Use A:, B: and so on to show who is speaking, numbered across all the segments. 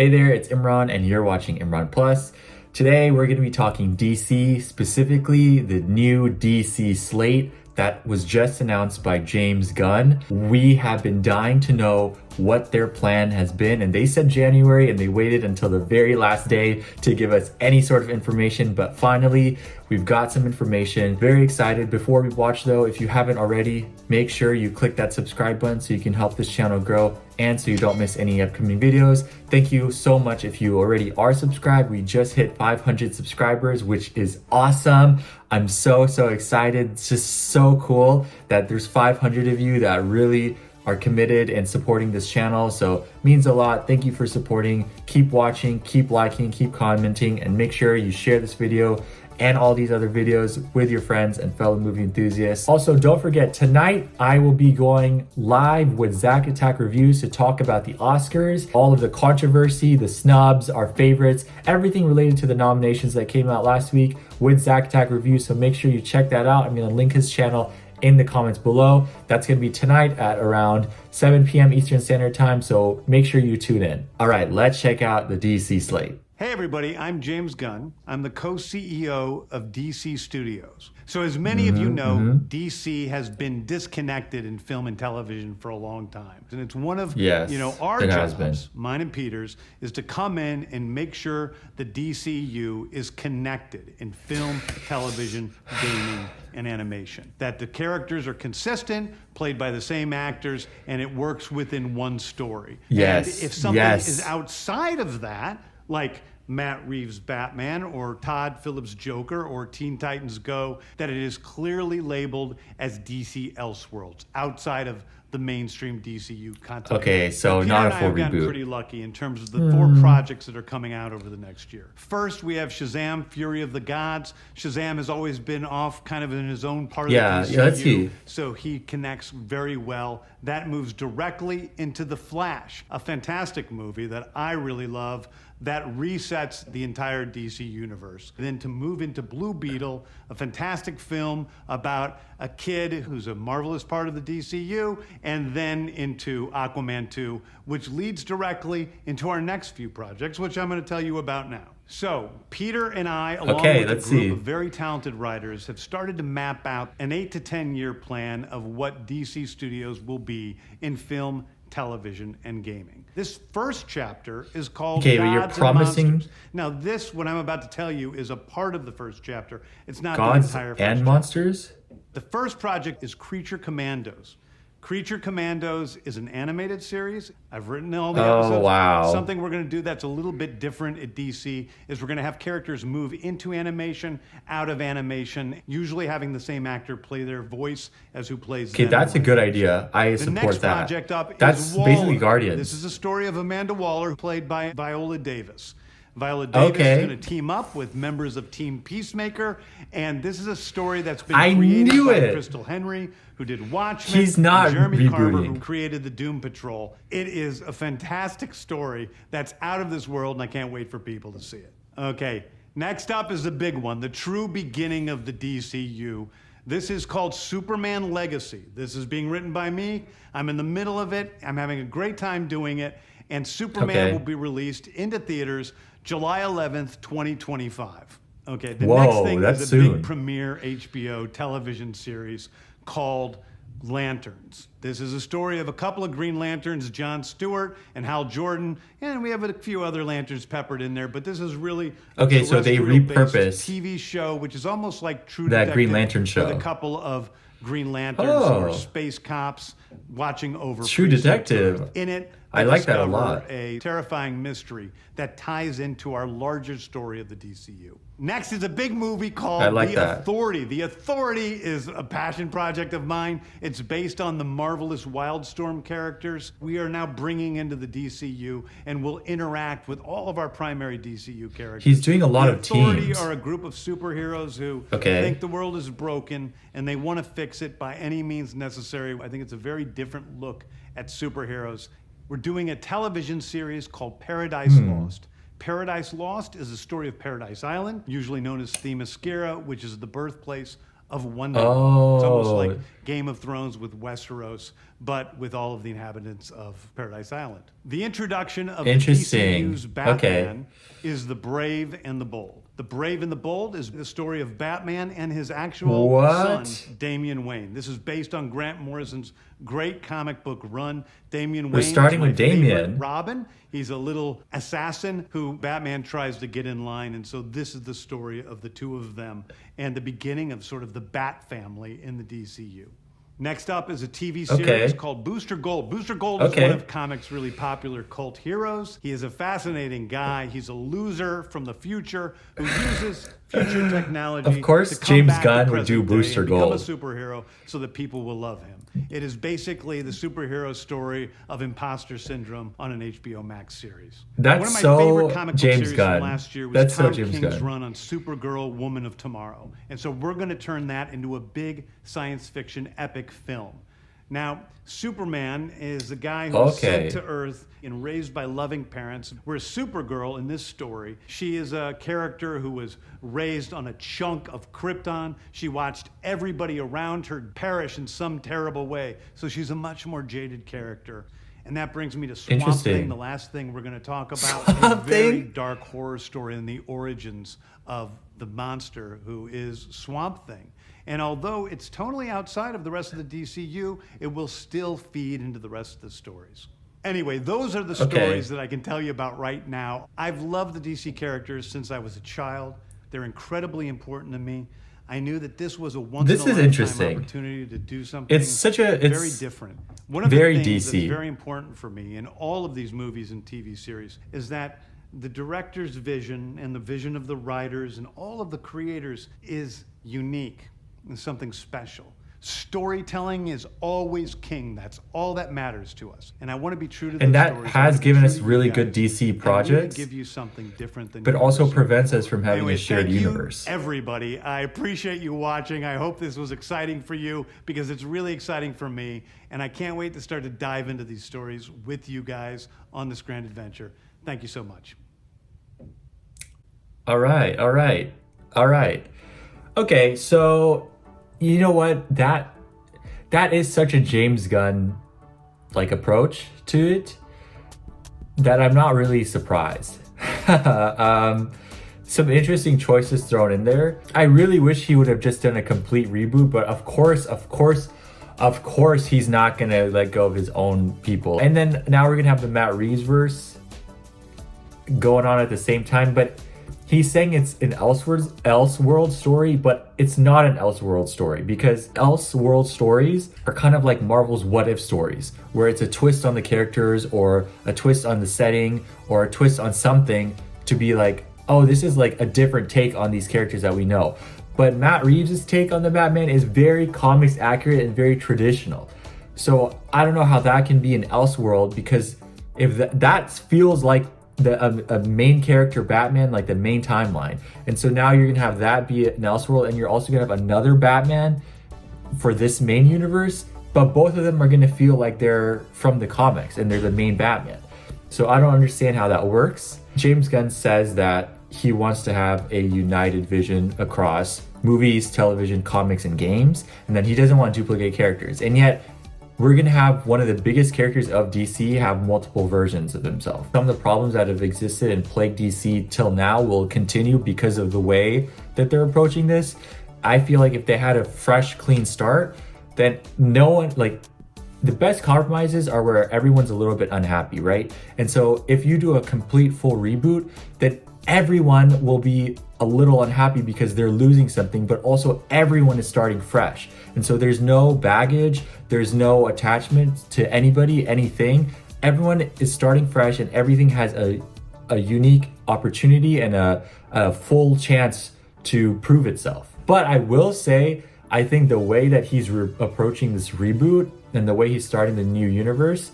A: Hey there, it's Imran and you're watching Imran Plus. Today we're going to be talking DC, specifically the new DC slate that was just announced by James Gunn. We have been dying to know what their plan has been, and they said January and they waited until the very last day to give us any sort of information, but finally we've got some information. Very excited. Before we watch though, if you haven't already, make sure you click that subscribe button so you can help this channel grow and so you don't miss any upcoming videos. Thank you so much if you already are subscribed. We just hit 500 subscribers, which is awesome. I'm so excited. It's just so cool that there's 500 of you that really are committed and supporting this channel. So means a lot. Thank you for supporting. Keep watching, keep liking, keep commenting, and make sure you share this video and all these other videos with your friends and fellow movie enthusiasts. Also, don't forget, tonight I will be going live with Zack Attack Reviews to talk about the Oscars, all of the controversy, the snubs, our favorites, everything related to the nominations that came out last week with Zack Attack Reviews. So make sure you check that out. I'm gonna link his channel in the comments below. That's gonna be tonight at around 7 p.m. Eastern Standard Time, so make sure you tune in. All right, let's check out the DC slate.
B: Hey everybody, I'm James Gunn. I'm the co-CEO of DC Studios. So as many of you know, DC has been disconnected in film and television for a long time. And it's one of our jobs, mine and Peter's, is to come in and make sure the DCU is connected in film, television, gaming, and animation. That the characters are consistent, played by the same actors, and it works within one story.
A: Yes.
B: And if something is outside of that, like Matt Reeves' Batman or Todd Phillips' Joker or Teen Titans Go, that it is clearly labeled as DC Elseworlds, outside of the mainstream DCU content.
A: Okay, so not a full
B: I've gotten
A: reboot.
B: pretty lucky in terms of the 4 projects that are coming out over the next year. First, we have Shazam! Fury of the Gods. Shazam has always been off kind of in his own part of the DCU,
A: let's see.
B: so he connects very well. That moves directly into The Flash, a fantastic movie that I really love, that resets the entire DC universe. Then to move into Blue Beetle, a fantastic film about a kid who's a marvelous part of the DCU, and then into Aquaman 2, which leads directly into our next few projects, which I'm gonna tell you about now. So, Peter and I, along with a group of very talented writers, have started to map out an 8 to 10 year plan of what DC Studios will be in film, television, and gaming. This first chapter is called Gods
A: you're promising
B: and Monsters. Now this, what I'm about to tell you, is a part of the first chapter. It's not
A: Gods
B: the entire first
A: and
B: chapter.
A: Monsters?
B: The first project is Creature Commandos. Creature Commandos is an animated series. I've written all the episodes.
A: Oh, wow.
B: Something we're going to do that's a little bit different at DC is we're going to have characters move into animation, out of animation, usually having the same actor play their voice as who plays them.
A: Okay, that's a good idea. I
B: The
A: support
B: next
A: that.
B: project up
A: That's
B: is Waller.
A: basically Guardians.
B: This is a story of Amanda Waller, played by Viola Davis. Viola Davis is going to team up with members of Team Peacemaker, and this is a story that's been created by Crystal Henry, who did Watchmen.
A: She's not
B: and Jeremy Carver,
A: rebooting.
B: who created the Doom Patrol. It is a fantastic story that's out of this world, and I can't wait for people to see it. Okay, next up is the big one, the true beginning of the DCU. This is called Superman Legacy. This is being written by me. I'm in the middle of it. I'm having a great time doing it. And Superman will be released into theaters July 11th, 2025. Okay, the next thing is a big premiere HBO television series called Lanterns. This is a story of a couple of Green Lanterns, John Stewart and Hal Jordan, and we have a few other Lanterns peppered in there, but this is really
A: so they repurpose
B: TV show, which is almost like True
A: that
B: Detective
A: Green Lantern show
B: with a couple of Green Lanterns or space cops watching over
A: True Detective.
B: In it,
A: I like that a lot.
B: A terrifying mystery that ties into our larger story of the DCU. Next is a big movie called Authority. The Authority is a passion project of mine. It's based on the marvelous Wildstorm characters we are now bringing into the DCU and will interact with all of our primary DCU characters.
A: He's doing a lot of teams.
B: The Authority are a group of superheroes who think the world is broken and they want to fix it by any means necessary. I think it's a very different look at superheroes. We're doing a television series called Paradise Lost. Paradise Lost is the story of Paradise Island, usually known as Themyscira, which is the birthplace of one night. It's almost
A: Oh,
B: like Game of Thrones with Westeros, but with all of the inhabitants of Paradise Island. The introduction of the
A: interesting.
B: DCU's Batman
A: Okay.
B: is The Brave and the Bold. The Brave and the Bold is the story of Batman and his actual
A: What?
B: son, Damian Wayne. This is based on Grant Morrison's great comic book run. Damian
A: We're
B: Wayne
A: starting
B: is my
A: with Damian.
B: favorite Robin. He's a little assassin who Batman tries to get in line. And so this is the story of the two of them and the beginning of sort of the Bat family in the DCU. Next up is a TV series
A: Okay.
B: called Booster Gold. Booster Gold is
A: Okay.
B: one of comics' really popular cult heroes. He is a fascinating guy. He's a loser from the future who uses future technology
A: Of course,
B: to come
A: James
B: back to
A: Gunn would do
B: present day
A: Booster
B: and become
A: Gold.
B: a superhero so that people will love him. It is basically the superhero story of imposter syndrome on an HBO Max series.
A: That's
B: one of my
A: so
B: favorite comic book
A: James
B: series
A: Gunn.
B: from last year was
A: That's so
B: Tom
A: James
B: King's
A: Gunn.
B: run on Supergirl, Woman of Tomorrow. And so we're going to turn that into a big science fiction epic film. Now, Superman is a guy who was
A: Okay.
B: sent to Earth and raised by loving parents. Whereas Supergirl in this story, she is a character who was raised on a chunk of Krypton. She watched everybody around her perish in some terrible way. So she's a much more jaded character. And that brings me to Swamp
A: Interesting.
B: Thing, the last thing we're going to talk about.
A: Swamp
B: A very
A: Thing?
B: dark horror story in the origins of the monster who is Swamp Thing. And although it's totally outside of the rest of the DCU, it will still feed into the rest of the stories. Anyway, those are the stories that I can tell you about right now. I've loved the DC characters since I was a child. They're incredibly important to me. I knew that this was a once
A: This
B: in a
A: is
B: lifetime
A: interesting.
B: opportunity to do something
A: It's
B: very different. One of
A: very
B: the things
A: DC.
B: that's very important for me in all of these movies and TV series is that the director's vision and the vision of the writers and all of the creators is unique and something special. Storytelling is always king. That's all that matters to us. And I want to be true to those
A: And that
B: stories. I
A: has
B: want to be
A: given
B: true
A: us
B: to you
A: really
B: guys
A: good DC
B: and really
A: projects,
B: give you something different than
A: but
B: you
A: also
B: ever seen
A: prevents us
B: before.
A: from having
B: Anyway,
A: a shared
B: thank
A: universe.
B: You, everybody. I appreciate you watching. I hope this was exciting for you because it's really exciting for me. And I can't wait to start to dive into these stories with you guys on this grand adventure. Thank you so much.
A: All right. Okay, so you know what? That is such a James Gunn like approach to it that I'm not really surprised. Some interesting choices thrown in there. I really wish he would have just done a complete reboot, but of course he's not gonna let go of his own people. And then now we're gonna have the Matt Reeves verse going on at the same time, but he's saying it's an Elseworld story, but it's not an Elseworld story because Elseworld stories are kind of like Marvel's what if stories, where it's a twist on the characters or a twist on the setting or a twist on something to be like, oh, this is like a different take on these characters that we know. But Matt Reeves' take on the Batman is very comics accurate and very traditional. So I don't know how that can be an Elseworld, because if that feels like a main character Batman, like the main timeline. And so now you're gonna have that be an Elseworld, and you're also gonna have another Batman for this main universe, but both of them are gonna feel like they're from the comics and they're the main Batman. So I don't understand how that works. James Gunn says that he wants to have a united vision across movies, television, comics, and games, and that he doesn't want to duplicate characters. And yet, we're gonna have one of the biggest characters of DC have multiple versions of himself. Some of the problems that have existed and plagued DC till now will continue because of the way that they're approaching this. I feel like if they had a fresh, clean start, then no one, like, the best compromises are where everyone's a little bit unhappy, right? And so if you do a complete full reboot, then everyone will be a little unhappy because they're losing something, but also everyone is starting fresh. And so there's no baggage, there's no attachment to anybody, anything. Everyone is starting fresh and everything has a unique opportunity and a full chance to prove itself. But I will say, I think the way that he's approaching this reboot and the way he's starting the new universe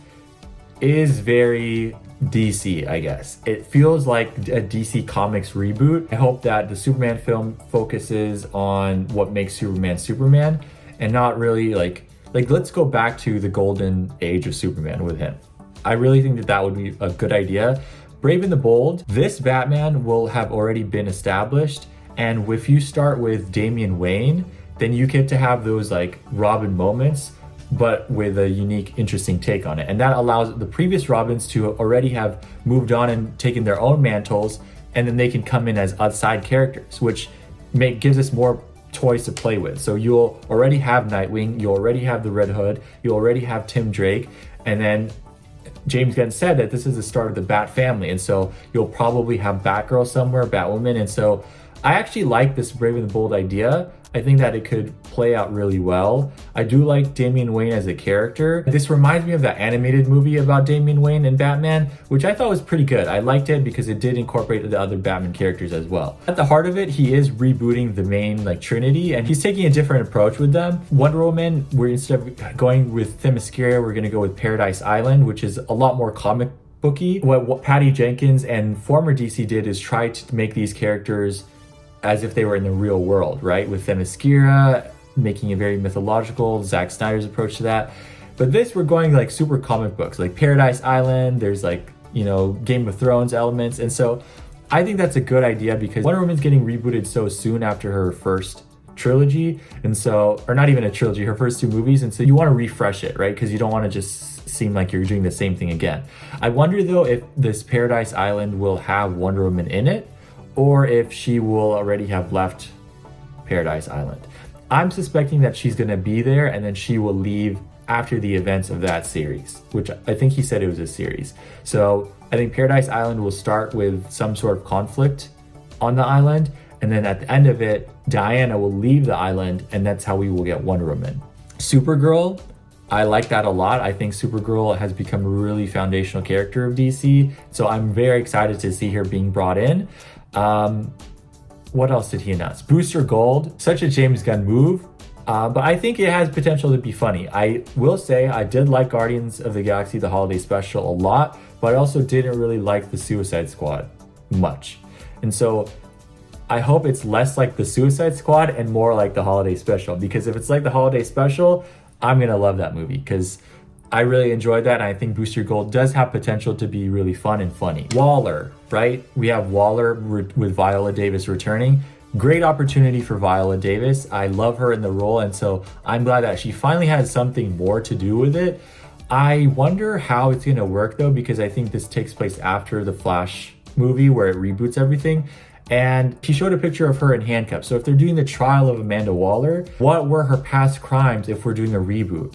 A: is very DC, I guess. It feels like a DC Comics reboot. I hope that the Superman film focuses on what makes Superman Superman and not really like let's go back to the golden age of Superman with him. I really think that would be a good idea. Brave and the Bold, this Batman will have already been established, and if you start with Damian Wayne, then you get to have those like Robin moments, but with a unique, interesting take on it. And that allows the previous Robins to already have moved on and taken their own mantles, and then they can come in as outside characters, which gives us more toys to play with. So you'll already have Nightwing, you'll already have the Red Hood, you'll already have Tim Drake, and then James Gunn said that this is the start of the Bat family, and so you'll probably have Batgirl somewhere, Batwoman, and so I actually like this Brave and the Bold idea. I think that it could play out really well. I do like Damian Wayne as a character. This reminds me of that animated movie about Damian Wayne and Batman, which I thought was pretty good. I liked it because it did incorporate the other Batman characters as well. At the heart of it, he is rebooting the main like Trinity, and he's taking a different approach with them. Wonder Woman, we're instead of going with Themyscira, we're gonna go with Paradise Island, which is a lot more comic booky. What Patty Jenkins and former DC did is try to make these characters as if they were in the real world, right? With Themyscira, making it very mythological, Zack Snyder's approach to that. But this, we're going like super comic books, like Paradise Island, there's like, you know, Game of Thrones elements. And so I think that's a good idea because Wonder Woman's getting rebooted so soon after her first trilogy. And so, or not even a trilogy, her first two movies. And so you want to refresh it, right? Because you don't want to just seem like you're doing the same thing again. I wonder though if this Paradise Island will have Wonder Woman in it, or if she will already have left Paradise Island. I'm suspecting that she's gonna be there and then she will leave after the events of that series, which I think he said it was a series. So I think Paradise Island will start with some sort of conflict on the island, and then at the end of it, Diana will leave the island, and that's how we will get Wonder Woman. Supergirl, I like that a lot. I think Supergirl has become a really foundational character of DC, so I'm very excited to see her being brought in. What else did he announce? Booster Gold, such a James Gunn move, but I think it has potential to be funny. I will say I did like Guardians of the Galaxy, the holiday special, a lot, but I also didn't really like the Suicide Squad much. And so I hope it's less like the Suicide Squad and more like the holiday special, because if it's like the holiday special, I'm gonna love that movie because I really enjoyed that, and I think Booster Gold does have potential to be really fun and funny. Waller, right? We have Waller with Viola Davis returning. Great opportunity for Viola Davis. I love her in the role, and so I'm glad that she finally has something more to do with it. I wonder how it's gonna work though, because I think this takes place after the Flash movie where it reboots everything. And he showed a picture of her in handcuffs. So if they're doing the trial of Amanda Waller, what were her past crimes if we're doing a reboot?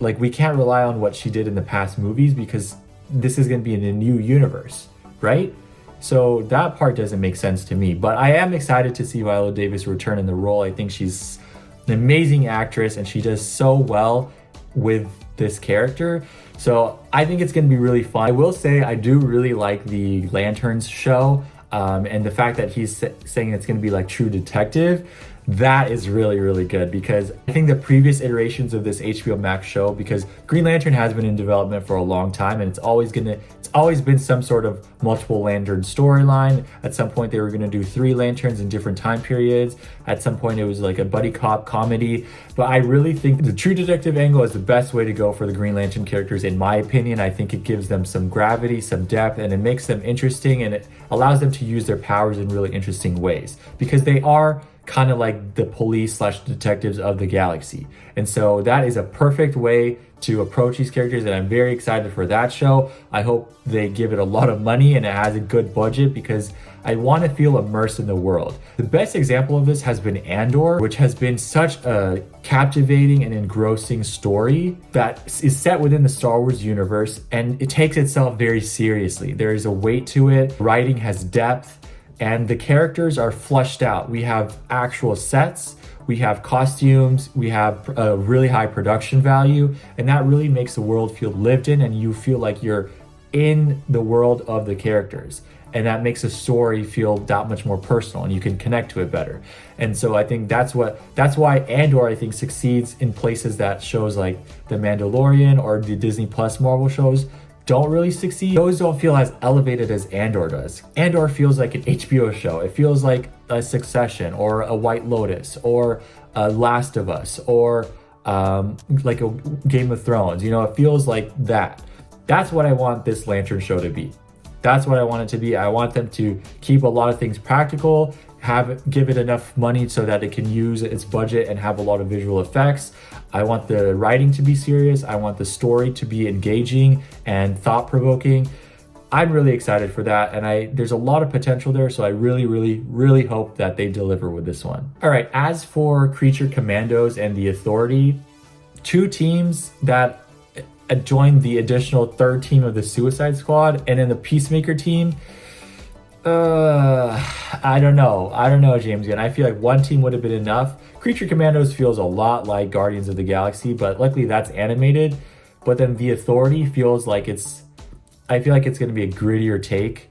A: Like, we can't rely on what she did in the past movies because this is going to be in a new universe, right? So that part doesn't make sense to me. But I am excited to see Viola Davis return in the role. I think she's an amazing actress and she does so well with this character. So I think it's going to be really fun. I will say I do really like the Lanterns show, and the fact that he's saying it's going to be like True Detective. That is really, really good because I think the previous iterations of this HBO Max show, because Green Lantern has been in development for a long time and it's always been some sort of multiple lantern storyline. At some point they were gonna do 3 lanterns in different time periods. At some point it was like a buddy cop comedy. But I really think the True Detective angle is the best way to go for the Green Lantern characters, in my opinion. I think it gives them some gravity, some depth, and it makes them interesting, and it allows them to use their powers in really interesting ways because they are kind of like the police / detectives of the galaxy. And so that is a perfect way to approach these characters, and I'm very excited for that show. I hope they give it a lot of money and it has a good budget because I want to feel immersed in the world. The best example of this has been Andor, which has been such a captivating and engrossing story that is set within the Star Wars universe, and it takes itself very seriously. There is a weight to it. Writing has depth, and the characters are fleshed out. We have actual sets, we have costumes, we have a really high production value, and that really makes the world feel lived in, and you feel like you're in the world of the characters. And that makes a story feel that much more personal and you can connect to it better. And so I think that's why Andor, I think, succeeds in places that shows like The Mandalorian or the Disney Plus Marvel shows don't really succeed. Those don't feel as elevated as Andor does. Andor feels like an HBO show. It feels like a Succession or a White Lotus or a Last of Us or like a Game of Thrones. You know, it feels like that. That's what I want this Lantern show to be. That's what I want it to be. I want them to keep a lot of things practical, give it enough money so that it can use its budget and have a lot of visual effects. I want the writing to be serious. I want the story to be engaging and thought-provoking. I'm really excited for that, and there's a lot of potential there, so I really hope that they deliver with this one. All right, as for Creature Commandos and the Authority, two teams that joined the additional third team of the Suicide Squad, and then the Peacemaker team. I don't know, James Gunn. I feel like one team would have been enough. Creature Commandos feels a lot like Guardians of the Galaxy, but luckily that's animated. But then the Authority feels like I feel like it's going to be a grittier take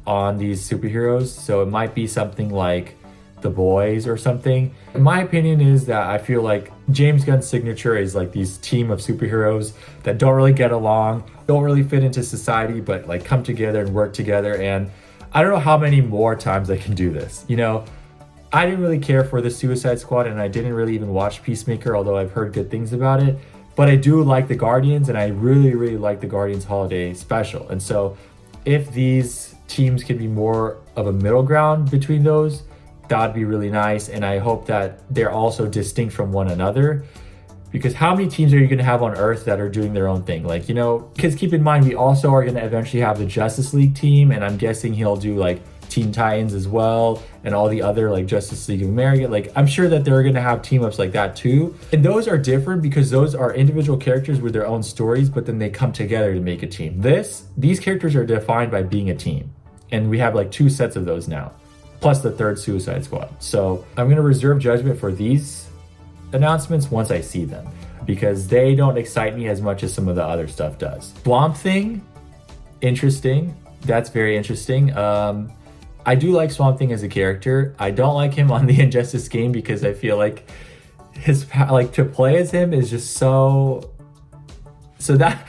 A: on these superheroes. So it might be something like The Boys or something. My opinion is that I feel like James Gunn's signature is like these team of superheroes that don't really get along, don't really fit into society, but like come together and work together. And I don't know how many more times I can do this. You know, I didn't really care for the Suicide Squad, and I didn't really even watch Peacemaker, although I've heard good things about it. But I do like the Guardians, and I really like the Guardians Holiday Special. And so if these teams can be more of a middle ground between those, that'd be really nice. And I hope that they're also distinct from one another, because how many teams are you going to have on Earth that are doing their own thing? Like, you know, because keep in mind, we also are going to eventually have the Justice League team, and I'm guessing he'll do like Teen Titans as well, and all the other like Justice League of America. Like, I'm sure that they're going to have team ups like that too. And those are different because those are individual characters with their own stories, but then they come together to make a team. These characters are defined by being a team. And we have like 2 sets of those now, plus the third Suicide Squad. So I'm going to reserve judgment for these announcements once I see them, because they don't excite me as much as some of the other stuff does. Swamp Thing, interesting. That's very interesting. I do like Swamp Thing as a character. I don't like him on the Injustice game because I feel like to play as him is just so that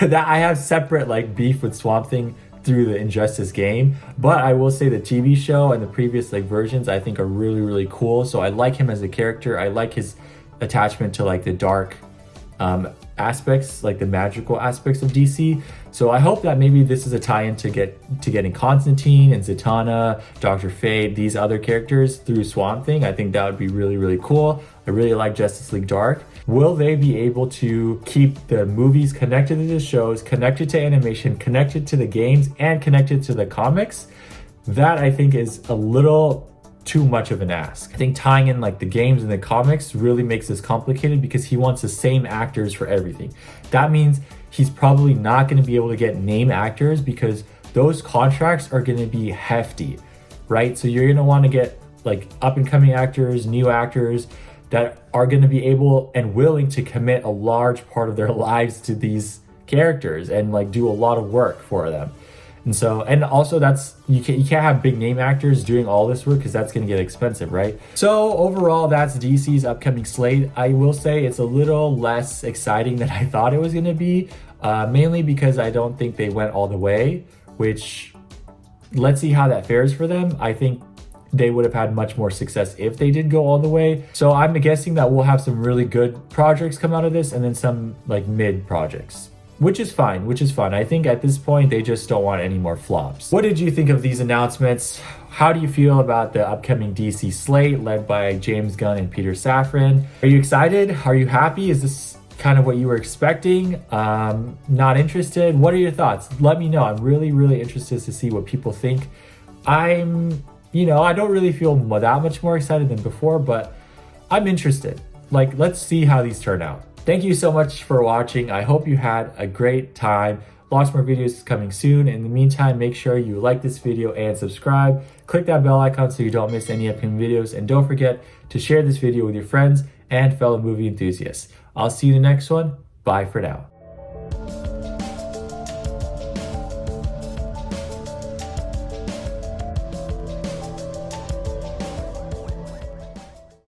A: I have separate like beef with Swamp Thing through the Injustice game. But I will say the TV show and the previous like versions I think are really cool. So I like him as a character. I like his attachment to like the dark aspects, like the magical aspects of DC. So I hope that maybe this is a tie-in to getting Constantine and Zatanna, Dr. Fate, these other characters through Swamp Thing. I think that would be really cool. I really like Justice League Dark. Will they be able to keep the movies connected to the shows, connected to animation, connected to the games, and connected to the comics? That I think is a little too much of an ask. I think tying in like the games and the comics really makes this complicated because he wants the same actors for everything. That means he's probably not going to be able to get name actors because those contracts are going to be hefty, right? So you're going to want to get like up and coming actors, new actors that are going to be able and willing to commit a large part of their lives to these characters and like do a lot of work for them. And also that's, you can't have big name actors doing all this work because that's going to get expensive, right? So overall, that's DC's upcoming slate. I will say it's a little less exciting than I thought it was going to be, mainly because I don't think they went all the way, which let's see how that fares for them. I think they would have had much more success if they did go all the way. So I'm guessing that we'll have some really good projects come out of this and then some like mid projects. Which is fine. I think at this point, they just don't want any more flops. What did you think of these announcements? How do you feel about the upcoming DC slate led by James Gunn and Peter Safran? Are you excited? Are you happy? Is this kind of what you were expecting? Not interested? What are your thoughts? Let me know. I'm really interested to see what people think. I don't really feel that much more excited than before, but I'm interested. Like, let's see how these turn out. Thank you so much for watching. I hope you had a great time. Lots more videos coming soon. In the meantime, make sure you like this video and subscribe. Click that bell icon so you don't miss any upcoming videos. And don't forget to share this video with your friends and fellow movie enthusiasts. I'll see you in the next one. Bye for now.